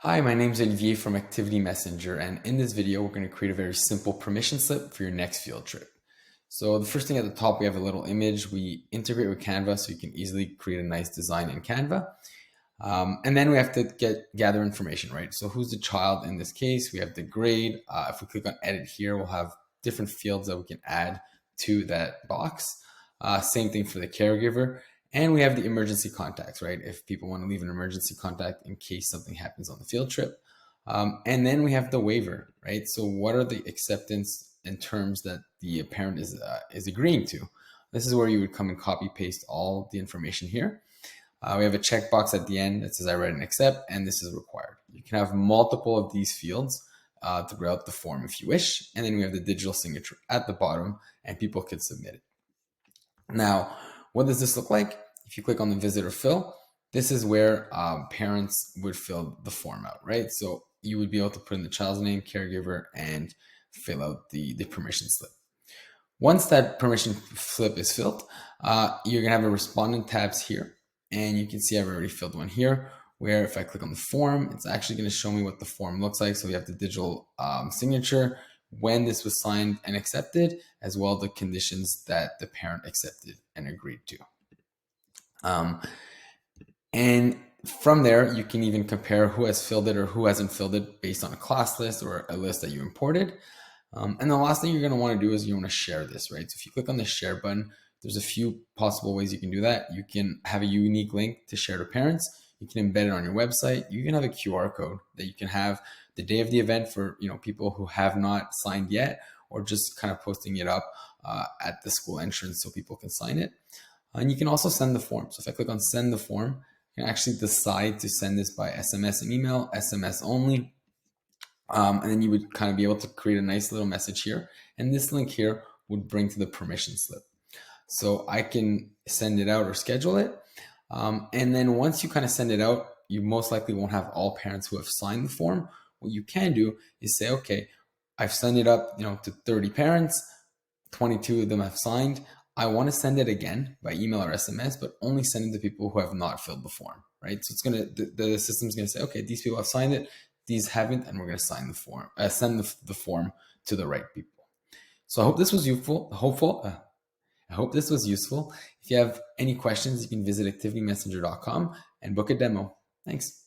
Hi, my name is Olivier from Activity Messenger, and in this video, we're going to create a very simple permission slip for your next field trip. So the first thing at the top, we have a little image. We integrate with Canva so you can easily create a nice design in Canva. And then we have to gather information, right? So who's the child in this case? We have the grade. If we click on edit here, we'll have different fields that we can add to that box. Same thing for the caregiver. And we have the emergency contacts, right? If people want to leave an emergency contact in case something happens on the field trip. And then we have the waiver, right? So what are the acceptance and terms that the parent is agreeing to? This is where you would come and copy paste all the information here. We have a checkbox at the end that says I read and accept, and this is required. You can have multiple of these fields throughout the form if you wish. And then we have the digital signature at the bottom, and people could submit it. Now, what does this look like? If you click on the visitor fill, this is where parents would fill the form out, right? So you would be able to put in the child's name, caregiver, and fill out the permission slip. Once that permission slip is filled, you're gonna have a respondent tabs here. And you can see I've already filled one here, where if I click on the form, it's actually gonna show me what the form looks like. So we have the digital signature, when this was signed and accepted, as well as the conditions that the parent accepted and agreed to. And from there, you can even compare who has filled it or who hasn't filled it based on a class list or a list that you imported. And the last thing you're going to want to do is you want to share this, right? So if you click on the share button, there's a few possible ways you can do that. You can have a unique link to share to parents. You can embed it on your website. You can have a QR code that you can have the day of the event for people who have not signed yet, or just kind of posting it up at the school entrance so people can sign it. And you can also send the form. So if I click on send the form, you can actually decide to send this by SMS and email, SMS only. And then you would kind of be able to create a nice little message here. And this link here would bring to the permission slip. So I can send it out or schedule it. And then once you kind of send it out, you most likely won't have all parents who have signed the form. What you can do is say, okay, I've sent it up, to 30 parents, 22 of them have signed. I want to send it again by email or SMS, but only send it to people who have not filled the form, right? So it's the system's gonna say, okay, these people have signed it, these haven't, and we're gonna sign the form, send the form to the right people. So I hope this was useful. I hope this was useful. If you have any questions, you can visit activitymessenger.com and book a demo. Thanks.